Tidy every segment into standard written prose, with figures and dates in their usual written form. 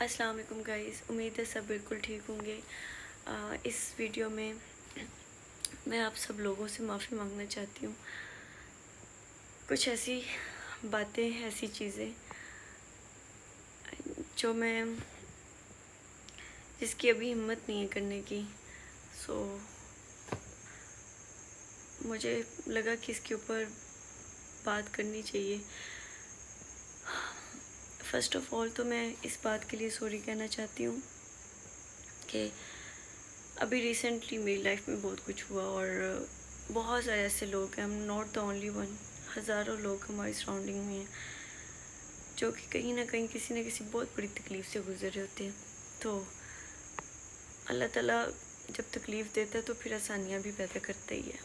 अस्सलाम वालेकुम गाइस, उम्मीद है सब बिल्कुल ठीक होंगे। इस वीडियो में मैं आप सब लोगों से माफ़ी मांगना चाहती हूँ। कुछ ऐसी बातें, ऐसी चीज़ें जो मैं जिसकी अभी हिम्मत नहीं है करने की। सो मुझे लगा कि इसके ऊपर बात करनी चाहिए। फ़र्स्ट ऑफ़ ऑल तो मैं इस बात के लिए सॉरी कहना चाहती हूँ कि अभी रिसेंटली मेरी लाइफ में बहुत कुछ हुआ और बहुत सारे ऐसे लोग हैं, I am not the only one. हज़ारों लोग हमारी सराउंडिंग में हैं जो कि कहीं ना कहीं किसी न किसी बहुत बड़ी तकलीफ़ से गुजर रहे होते हैं। तो अल्लाह ताला जब तकलीफ़ देता है तो फिर आसानियाँ भी पैदा करता ही है।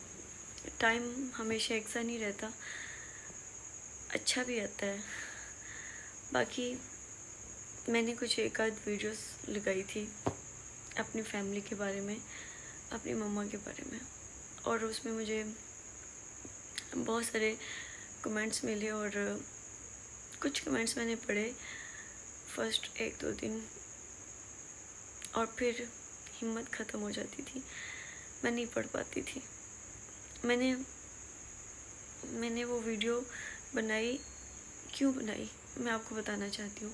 टाइम हमेशा एक सा नहीं रहता, अच्छा भी आता है। बाकी मैंने कुछ एक आध वीडियोस लगाई थी अपनी फैमिली के बारे में, अपनी मम्मा के बारे में, और उसमें मुझे बहुत सारे कमेंट्स मिले और कुछ कमेंट्स मैंने पढ़े फर्स्ट एक दो दिन और फिर हिम्मत ख़त्म हो जाती थी, मैं नहीं पढ़ पाती थी। मैंने मैंने वो वीडियो बनाई, क्यों बनाई मैं आपको बताना चाहती हूँ।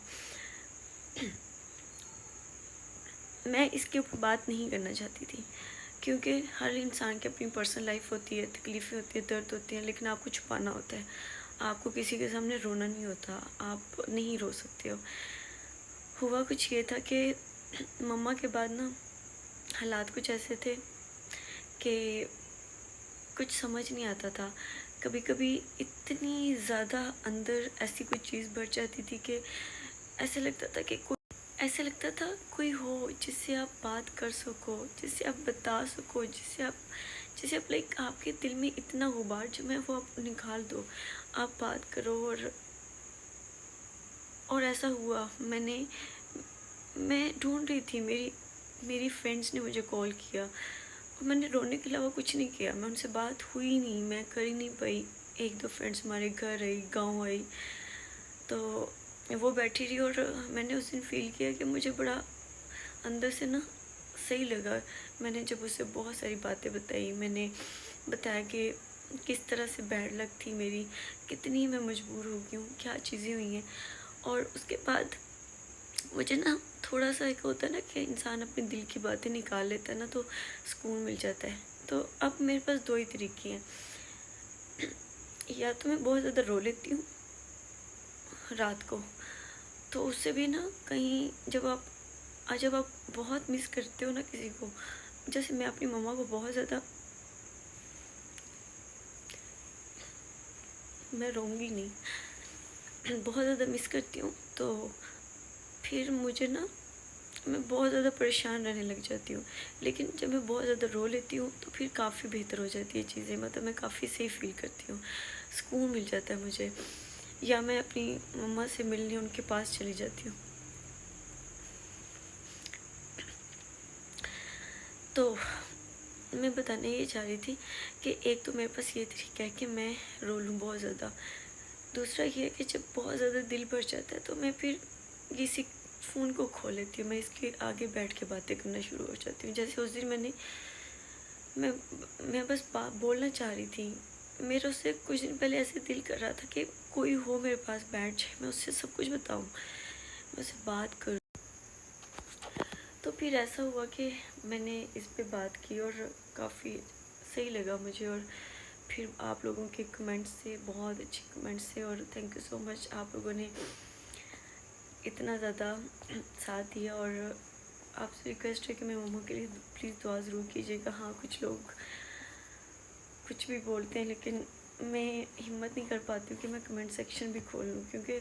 मैं इसके ऊपर बात नहीं करना चाहती थी क्योंकि हर इंसान की अपनी पर्सनल लाइफ होती है, तकलीफ़ें होती है, दर्द होती है, लेकिन आपको छुपाना होता है। आपको किसी के सामने रोना नहीं होता, आप नहीं रो सकते हो। हुआ कुछ ये था कि मम्मा के बाद ना हालात कुछ ऐसे थे कि कुछ समझ नहीं आता था। कभी कभी इतनी ज़्यादा अंदर ऐसी कोई चीज़ बढ़ जाती थी कि ऐसा लगता था कि ऐसा लगता था कोई हो जिससे आप बात कर सको, जिससे आप बता सको, जिससे आप लाइक आपके दिल में इतना गुबार जो है वो आप निकाल दो, आप बात करो। और ऐसा हुआ। मैं ढूंढ रही थी, मेरी फ्रेंड्स ने मुझे कॉल किया और मैंने रोने के अलावा कुछ नहीं किया। मैं उनसे बात हुई नहीं, मैं कर ही नहीं पाई। एक दो फ्रेंड्स हमारे घर आई, गांव आई, तो वो बैठी रही और मैंने उस दिन फील किया कि मुझे बड़ा अंदर से ना सही लगा। मैंने जब उससे बहुत सारी बातें बताई, मैंने बताया कि किस तरह से बैड लक थी मेरी, कितनी मैं मजबूर हो गई हूँ, क्या चीज़ें हुई हैं। और उसके बाद मुझे ना थोड़ा सा एक होता है ना कि इंसान अपने दिल की बातें निकाल लेता है ना, तो सुकून मिल जाता है। तो अब मेरे पास दो ही तरीके हैं, या तो मैं बहुत ज़्यादा रो लेती हूँ रात को, तो उससे भी ना कहीं जब आप बहुत मिस करते हो ना किसी को, जैसे मैं अपनी मम्मा को बहुत ज़्यादा, मैं रोऊंगी नहीं, बहुत ज़्यादा मिस करती हूँ, तो फिर मुझे ना मैं बहुत ज़्यादा परेशान रहने लग जाती हूँ। लेकिन जब मैं बहुत ज़्यादा रो लेती हूँ तो फिर काफ़ी बेहतर हो जाती है चीज़ें, मतलब मैं काफ़ी सेफ फील करती हूँ, सुकून मिल जाता है मुझे। या मैं अपनी मम्मा से मिलने उनके पास चली जाती हूँ। तो मैं बताने ये चाह रही थी कि एक तो मेरे पास ये तरीका है कि मैं रो लूँ बहुत ज़्यादा। दूसरा ये है कि जब बहुत ज़्यादा दिल भर जाता है तो मैं फिर किसी फ़ोन को खो लेती हूँ, मैं इसके आगे बैठ के बातें करना शुरू हो जाती हूँ। जैसे उस दिन मैं मैं बस बात बोलना चाह रही थी। मेरे उससे कुछ दिन पहले ऐसे दिल कर रहा था कि कोई हो मेरे पास बैठ जाए, मैं उससे सब कुछ बताऊँ, मैं उससे बात करूँ। तो फिर ऐसा हुआ कि मैंने इस पे बात की और काफ़ी सही लगा मुझे। और फिर आप लोगों के कमेंट्स से, बहुत अच्छे कमेंट्स से, और थैंक यू सो मच, आप लोगों ने इतना ज़्यादा साथ दिया। और आपसे रिक्वेस्ट है कि मैं मम्मा के लिए प्लीज़ दुआ ज़रूर कीजिएगा। हाँ, कुछ लोग कुछ भी बोलते हैं, लेकिन मैं हिम्मत नहीं कर पाती हूँ कि मैं कमेंट सेक्शन भी खोल लूँ, क्योंकि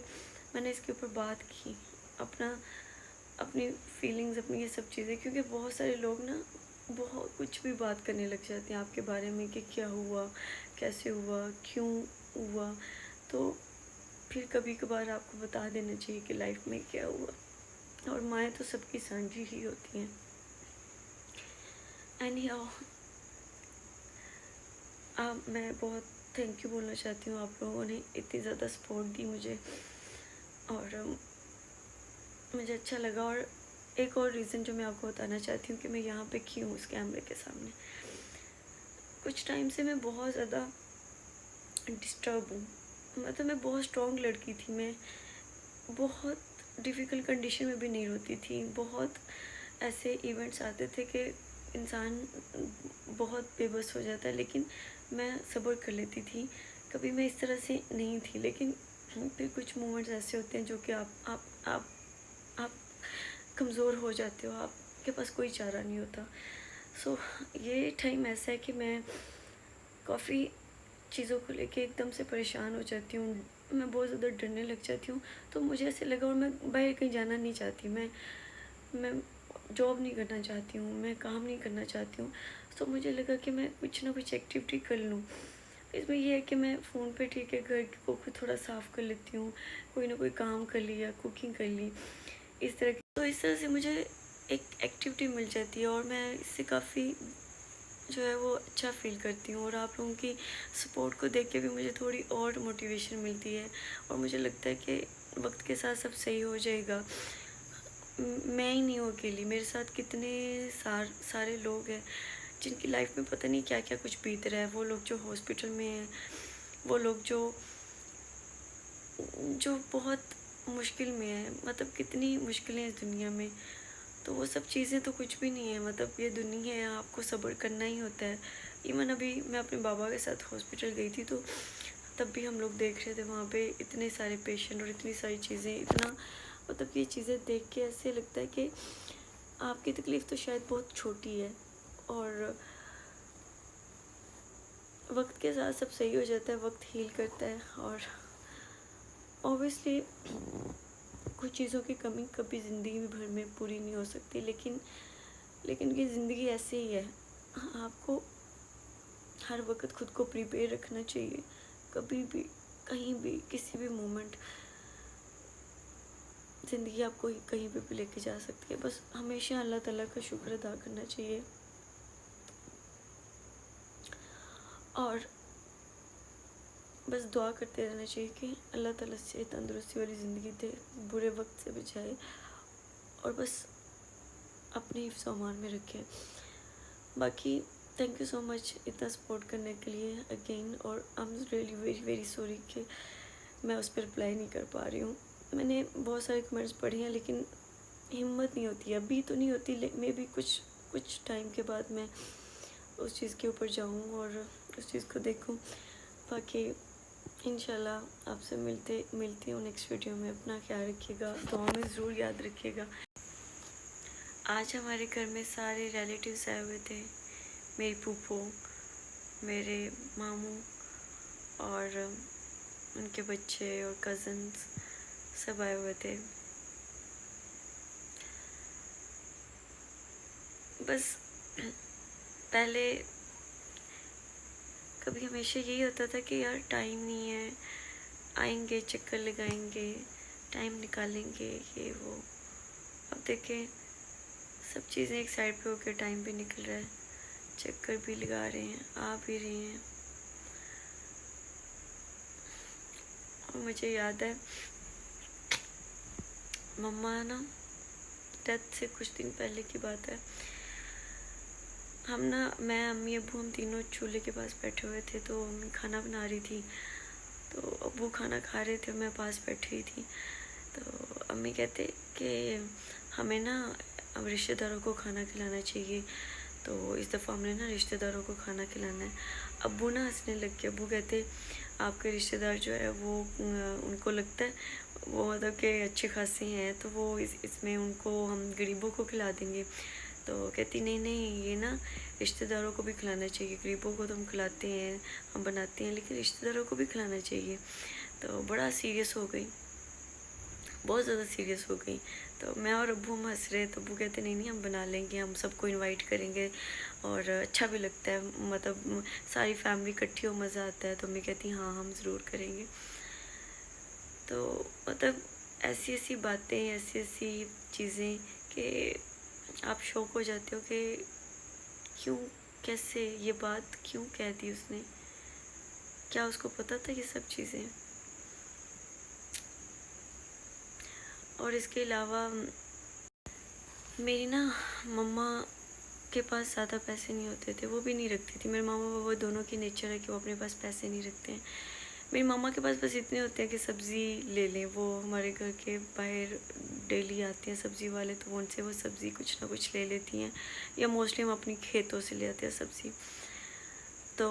मैंने इसके ऊपर बात की, अपनी फीलिंग्स, अपनी ये सब चीज़ें, क्योंकि बहुत सारे लोग ना बहुत कुछ भी बात करने लग जाते हैं आपके बारे में कि क्या हुआ, कैसे हुआ, क्यों हुआ। तो फिर कभी कभार आपको बता देना चाहिए कि लाइफ में क्या हुआ। और माएँ तो सबकी साझी ही होती हैं। एंड मैं बहुत थैंक यू बोलना चाहती हूँ, आप लोगों ने इतनी ज़्यादा सपोर्ट दी मुझे। और मुझे अच्छा लगा। और एक और रीज़न जो मैं आपको बताना चाहती हूँ कि मैं यहाँ पे क्यों हूँ उस कैमरे के सामने। कुछ टाइम से मैं बहुत ज़्यादा डिस्टर्ब हूँ। मतलब मैं बहुत स्ट्रॉन्ग लड़की थी, मैं बहुत डिफ़िकल्ट कंडीशन में भी नहीं होती थी। बहुत ऐसे इवेंट्स आते थे कि इंसान बहुत बेबस हो जाता है, लेकिन मैं सब्र कर लेती थी। कभी मैं इस तरह से नहीं थी, लेकिन फिर कुछ मोमेंट्स ऐसे होते हैं जो कि आप कमज़ोर हो जाते हो, आपके पास कोई चारा नहीं होता। सो ये टाइम ऐसा है कि मैं काफ़ी चीज़ों को लेके एकदम से परेशान हो जाती हूँ। मैं बहुत ज़्यादा डरने लग जाती हूँ। तो मुझे ऐसे लगा, और मैं बाहर कहीं जाना नहीं चाहती, मैं जॉब नहीं करना चाहती हूँ, मैं काम नहीं करना चाहती हूँ। तो मुझे लगा कि मैं कुछ ना कुछ एक्टिविटी कर लूँ। इसमें ये है कि मैं फ़ोन पे ठीक है घर को थोड़ा साफ़ कर लेती हूँ, कोई ना कोई काम कर लिया, कुकिंग कर ली, इस तरह की। तो इस तरह से मुझे एक एक्टिविटी मिल जाती है और मैं इससे काफ़ी जो है वो अच्छा फ़ील करती हूँ। और आप लोगों की सपोर्ट को देख के भी मुझे थोड़ी और मोटिवेशन मिलती है, और मुझे लगता है कि वक्त के साथ सब सही हो जाएगा। मैं ही नहीं हूँ अकेली, मेरे साथ कितने सारे लोग हैं जिनकी लाइफ में पता नहीं क्या क्या कुछ बीत रहा है। वो लोग जो हॉस्पिटल में हैं, वो लोग जो जो बहुत मुश्किल में है। मतलब कितनी मुश्किलें इस दुनिया में, तो वो सब चीज़ें तो कुछ भी नहीं है। मतलब ये दुनिया है, आपको सब्र करना ही होता है। इवन अभी मैं अपने बाबा के साथ हॉस्पिटल गई थी, तो तब भी हम लोग देख रहे थे वहाँ पे इतने सारे पेशेंट और इतनी सारी चीज़ें। इतना मतलब ये चीज़ें देख के ऐसे लगता है कि आपकी तकलीफ़ तो शायद बहुत छोटी है, और वक्त के साथ सब सही हो जाता है, वक्त हील करता है। और ऑब्वियसली कुछ चीज़ों की कमी कभी ज़िंदगी भर में पूरी नहीं हो सकती, लेकिन ये ज़िंदगी ऐसे ही है। आपको हर वक्त खुद को प्रिपेयर रखना चाहिए। कभी भी, कहीं भी, किसी भी मोमेंट ज़िंदगी आपको कहीं पे भी लेके जा सकती है। बस हमेशा अल्लाह ताला का शुक्र अदा करना चाहिए, और बस दुआ करते रहना चाहिए कि अल्लाह ताला से तंदुरुस्ती वाली ज़िंदगी दे, बुरे वक्त से बचाए, और बस अपने हिफ्ज़ अमान में रखें। बाकी थैंक यू सो मच इतना सपोर्ट करने के लिए अगेन। और I am really very very sorry कि मैं उस पर रिप्लाई नहीं कर पा रही हूँ। मैंने बहुत सारे कमेंट्स पढ़े हैं, लेकिन हिम्मत नहीं होती, अभी तो नहीं होती, मे भी कुछ टाइम के बाद मैं उस चीज़ के ऊपर जाऊँ और उस चीज़ को देखूँ। बाकी इंशाल्लाह आपसे मिलती हूँ नेक्स्ट वीडियो में। अपना ख्याल रखिएगा, दुआ में ज़रूर याद रखिएगा। आज हमारे घर में सारे रिलेटिव्स आए हुए थे, मेरी फूफो, मेरे मामू और उनके बच्चे और कज़न्स सब आए हुए थे। बस पहले कभी हमेशा यही होता था कि यार टाइम नहीं है, आएंगे चक्कर लगाएंगे, टाइम निकालेंगे, ये वो। अब देखें सब चीज़ें एक साइड पे होकर टाइम भी निकल रहा है, चक्कर भी लगा रहे हैं, आ भी रहे हैं। और मुझे याद है मम्मा ना डेथ से कुछ दिन पहले की बात है, हम ना मैं अम्मी अब्बू हम तीनों चूल्हे के पास बैठे हुए थे। तो अम्मी खाना बना रही थी, तो अब्बू खाना खा रहे थे, मैं पास बैठी हुई थी। तो अम्मी कहते कि हमें ना अब रिश्तेदारों को खाना खिलाना चाहिए, तो इस दफ़ा हमने ना रिश्तेदारों को खाना खिलाना है। अब्बू ना हंसने लग गए। अब्बू कहते आपके रिश्तेदार जो है वो उनको लगता है वो मतलब कि अच्छे खासे हैं, तो वो इसमें उनको हम गरीबों को खिला देंगे। तो कहती नहीं नहीं, ये ना रिश्तेदारों को भी खिलाना चाहिए, गरीबों को तो हम खिलाते हैं, हम बनाते हैं, लेकिन रिश्तेदारों को भी खिलाना चाहिए। तो बड़ा सीरियस हो गई, बहुत ज़्यादा सीरियस हो गई। तो मैं और अब्बू हम हंस रहे, तो अब्बू कहते नहीं नहीं हम बना लेंगे, हम सबको इनवाइट करेंगे और अच्छा भी लगता है, मतलब सारी फैमिली इकट्ठी हो मज़ा आता है। तो मैं कहती हाँ हम ज़रूर करेंगे। तो मतलब ऐसी ऐसी बातें, ऐसी ऐसी चीज़ें कि आप शौक हो जाते हो कि क्यों, कैसे ये बात क्यों कह दी उसने, क्या उसको पता था ये सब चीज़ें। और इसके अलावा मेरी ना मम्मा के पास ज़्यादा पैसे नहीं होते थे, वो भी नहीं रखती थी। मेरे मामा पापा दोनों की नेचर है कि वो अपने पास पैसे नहीं रखते हैं। मेरी मम्मा के पास बस इतने होते हैं कि सब्ज़ी ले लें, वो हमारे घर के बाहर डेली आते हैं सब्ज़ी वाले, तो उनसे वो सब्ज़ी कुछ ना कुछ ले लेती हैं, या मोस्टली हम अपनी खेतों से ले आते हैं सब्ज़ी। तो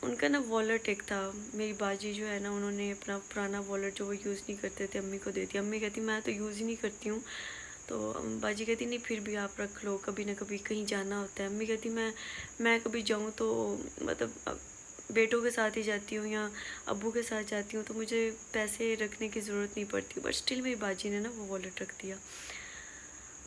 उनका ना वॉलेट एक था, मेरी बाजी जो है ना, उन्होंने अपना पुराना वॉलेट जो वो यूज़ नहीं करते थे अम्मी को दे दिया। अम्मी कहती मैं तो यूज़ ही नहीं करती हूँ, तो बाजी कहती नहीं फिर भी आप रख लो, कभी ना कभी कहीं जाना होता है। अम्मी कहती मैं कभी जाऊँ तो मतलब बेटों के साथ ही जाती हूँ या अब्बू के साथ जाती हूँ, तो मुझे पैसे रखने की ज़रूरत नहीं पड़ती। बट स्टिल मेरी बाजी ने ना वो वॉलेट रख दिया।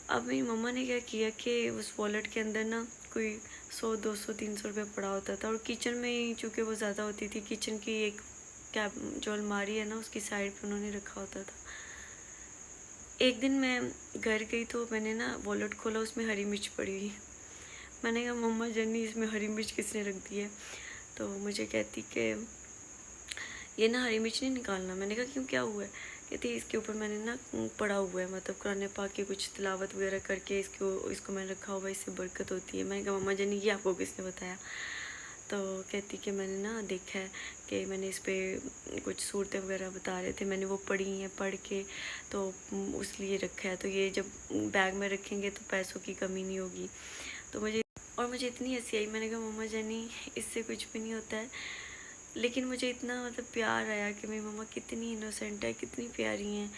अब मेरी मम्मा ने क्या किया कि उस वॉलेट के अंदर ना कोई 100 200 300 रुपये पड़ा होता था, और किचन में ही चूँकि वो ज़्यादा होती थी, किचन की एक कैब जो अलमारी है ना उसकी साइड पे उन्होंने रखा होता था। एक दिन मैं घर गई तो मैंने ना वॉलेट खोला, उसमें हरी मिर्च पड़ी हुई। मैंने कहा मम्मा जन्नी इसमें हरी मिर्च किसने रख दी है? तो मुझे कहती कि ये ना हरी मिर्च नहीं निकालना। मैंने कहा क्यों, क्या हुआ है? कहती इसके ऊपर मैंने ना पड़ा हुआ है, मतलब कुरान पाक की कुछ तिलावत वगैरह करके इसको मैंने रखा हुआ है, इससे बरकत होती है। मैंने कहा मम्मा जानी ये आपको किसने बताया? तो कहती कि मैंने ना देखा है कि मैंने इस पर कुछ सूरतें वगैरह बता रहे थे, मैंने वो पढ़ी हैं, पढ़ के तो उस लिए रखा है, तो ये जब बैग में रखेंगे तो पैसों की कमी नहीं होगी। तो मुझे इतनी हंसी आई। मैंने कहा मम्मा जानी इससे कुछ भी नहीं होता है। लेकिन मुझे इतना मतलब प्यार आया कि मेरी मम्मा कितनी इनोसेंट है, कितनी प्यारी हैं।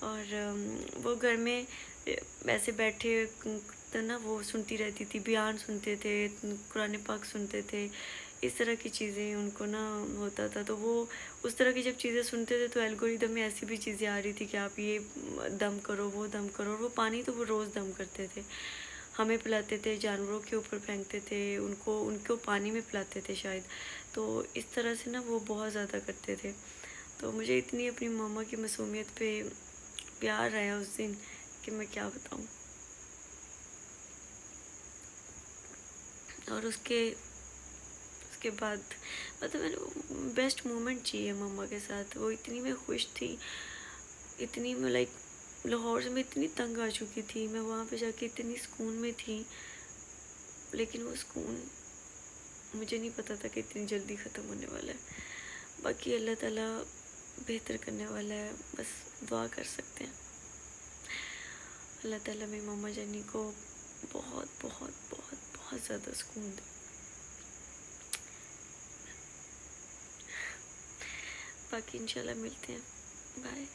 और वो घर में ऐसे बैठे तो ना वो सुनती रहती थी, बयान सुनते थे, कुरान पाक सुनते थे, इस तरह की चीज़ें उनको ना होता था। तो वो उस तरह की जब चीज़ें सुनते थे तो एल्गोरिदम में ऐसी भी चीज़ें आ रही थी कि आप ये दम करो, वो दम करो। और वो पानी तो वो रोज़ दम करते थे, हमें पिलाते थे, जानवरों के ऊपर फेंकते थे, उनको पानी में पिलाते थे शायद। तो इस तरह से ना वो बहुत ज़्यादा करते थे। तो मुझे इतनी अपनी मम्मा की मासूमियत पे प्यार आया उस दिन कि मैं क्या बताऊँ। और उसके बाद मतलब मैंने बेस्ट मोमेंट चाहिए मम्मा के साथ। वो इतनी मैं खुश थी, इतनी मैं लाइक लाहौर से मैं इतनी तंग आ चुकी थी, मैं वहाँ पे जाके इतनी सुकून में थी, लेकिन वो सुकून मुझे नहीं पता था कि इतनी जल्दी ख़त्म होने वाला है। बाकी अल्लाह ताला बेहतर करने वाला है, बस दुआ कर सकते हैं। अल्लाह ताला मेरी मम्मा जानी को बहुत बहुत बहुत बहुत ज़्यादा सुकून दे। बाकी इंशाल्लाह मिलते हैं। बाय।